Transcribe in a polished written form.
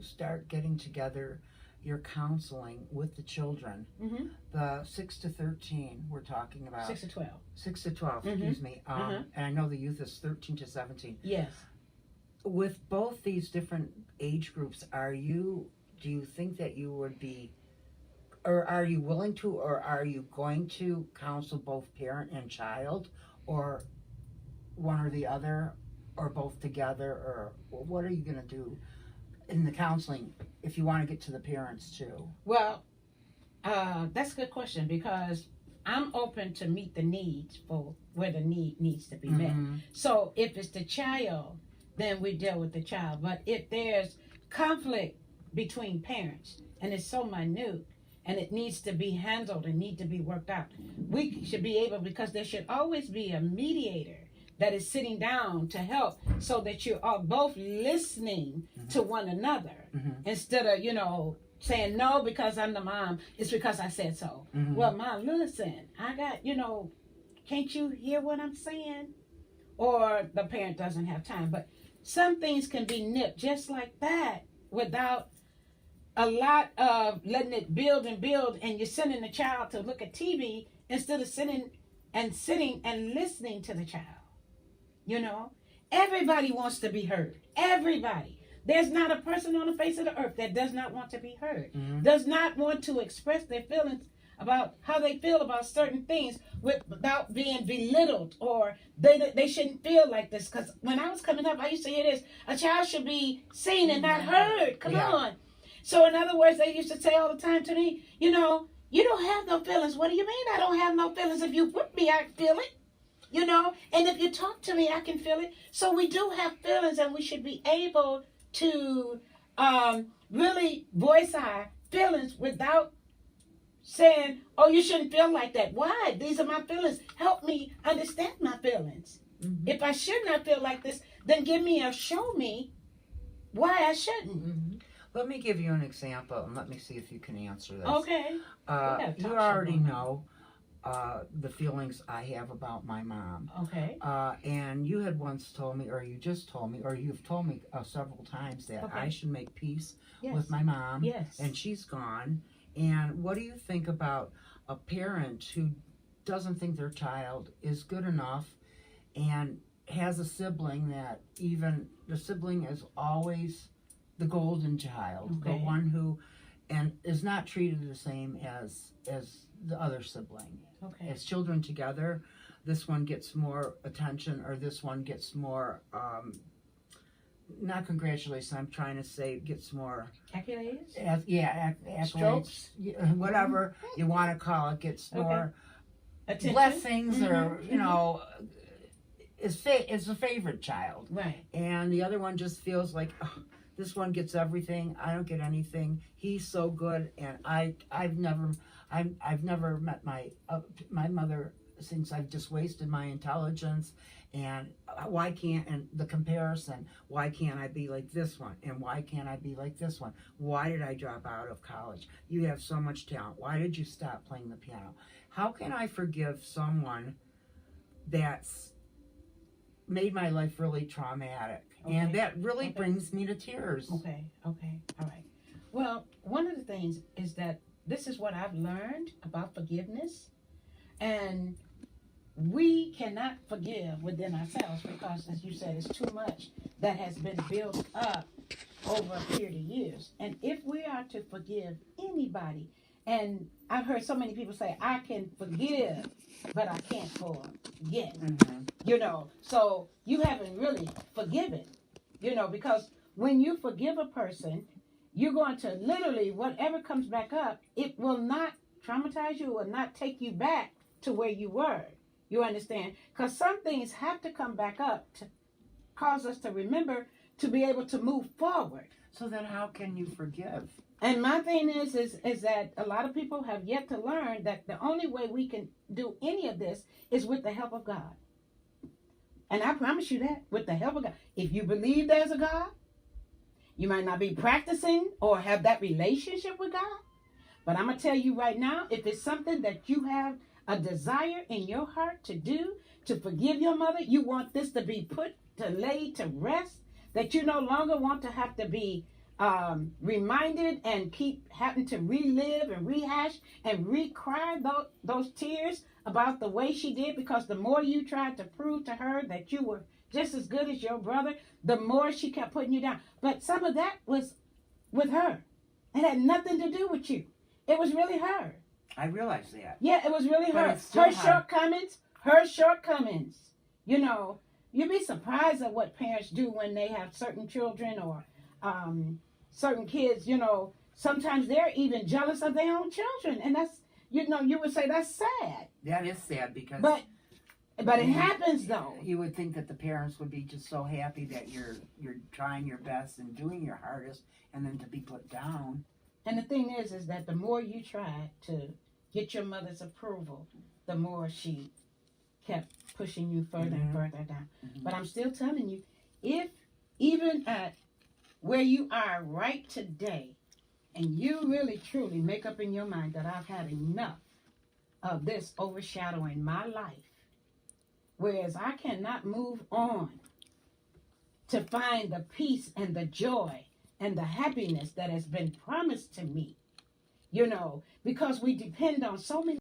start getting together your counseling with the children, the 6 to 13 we're talking about. 6 to 12. 6 to 12, excuse me. And I know the youth is 13 to 17. Yes. With both these different age groups, do you think that you would be, or are you willing to, or are you going to counsel both parent and child, or one or the other, or both together, or what are you going to do in the counseling if you want to get to the parents too? Well, that's a good question, because I'm open to meet the needs for where the need needs to be met. So if it's the child, then we deal with the child. But if there's conflict between parents and it's so minute and it needs to be handled and need to be worked out, we should be able, because there should always be a mediator that is sitting down to help, so that you are both listening to one another instead of, saying, no, because I'm the mom, it's because I said so. Well, mom, listen, I got, can't you hear what I'm saying? Or the parent doesn't have time. But some things can be nipped just like that without a lot of letting it build and build, and you're sending the child to look at TV instead of sitting and listening to the child. Everybody wants to be heard. Everybody. There's not a person on the face of the earth that does not want to be heard, does not want to express their feelings about how they feel about certain things without being belittled, or they shouldn't feel like this. Because when I was coming up, I used to hear this: a child should be seen and not heard. Come on. So in other words, they used to say all the time to me, you don't have no feelings. What do you mean I don't have no feelings? If you whip me, I feel it. And if you talk to me, I can feel it. So we do have feelings, and we should be able to really voice our feelings without saying, oh, you shouldn't feel like that. Why? These are my feelings. Help me understand my feelings. If I should not feel like this, then give me or show me why I shouldn't. Let me give you an example, and let me see if you can answer this. Okay. You already know the feelings I have about my mom. Okay. And you had once told me, or you just told me, or you've told me several times that I should make peace with my mom. Yes. And she's gone. And what do you think about a parent who doesn't think their child is good enough and has a sibling that even the sibling is always the golden child, the one who and is not treated the same as the other sibling? As children together, this one gets more attention, or this one gets more not congratulations, I'm trying to say gets more accolades. Strokes, whatever you want to call it, gets more attention, blessings, or is a favorite child, right? And the other one just feels like, oh, this one gets everything, I don't get anything. He's so good, and I've never met my mother, since I've just wasted my intelligence. And why can't, and the comparison, why can't I be like this one? And why can't I be like this one? Why did I drop out of college? You have so much talent. Why did you stop playing the piano? How can I forgive someone that's made my life really traumatic? And that really brings me to tears. Okay, all right. Well, one of the things is that this is what I've learned about forgiveness. And we cannot forgive within ourselves, because, as you said, it's too much that has been built up over a period of years. And if we are to forgive anybody, and I've heard so many people say, I can forgive, but I can't forget. So you haven't really forgiven, because when you forgive a person, you're going to literally, whatever comes back up, it will not traumatize you, will not take you back to where you were. You understand? Because some things have to come back up to cause us to remember, to be able to move forward. So then how can you forgive? And my thing is that a lot of people have yet to learn that the only way we can do any of this is with the help of God. And I promise you that, with the help of God. If you believe there's a God, you might not be practicing or have that relationship with God. But I'm going to tell you right now, if it's something that you have a desire in your heart to do, to forgive your mother, you want this to be put to lay to rest, that you no longer want to have to be reminded and keep having to relive and rehash and recry those tears about the way she did, because the more you tried to prove to her that you were just as good as your brother, the more she kept putting you down. But some of that was with her. It had nothing to do with you. It was really her. I realize that. Yeah, it was really But her. it's still hard. Her shortcomings. You know, you'd be surprised at what parents do when they have certain children or certain kids. You know, sometimes they're even jealous of their own children, and that's, you know, you would say that's sad. That is sad, because But it happens though. you would think that the parents would be just so happy that you're trying your best and doing your hardest, and then to be put down. And the thing is that the more you tried to get your mother's approval, the more she kept pushing you further and further down. But I'm still telling you, if even at where you are right today, and you really truly make up in your mind that I've had enough of this overshadowing my life, whereas I cannot move on to find the peace and the joy and the happiness that has been promised to me, you know, because we depend on so many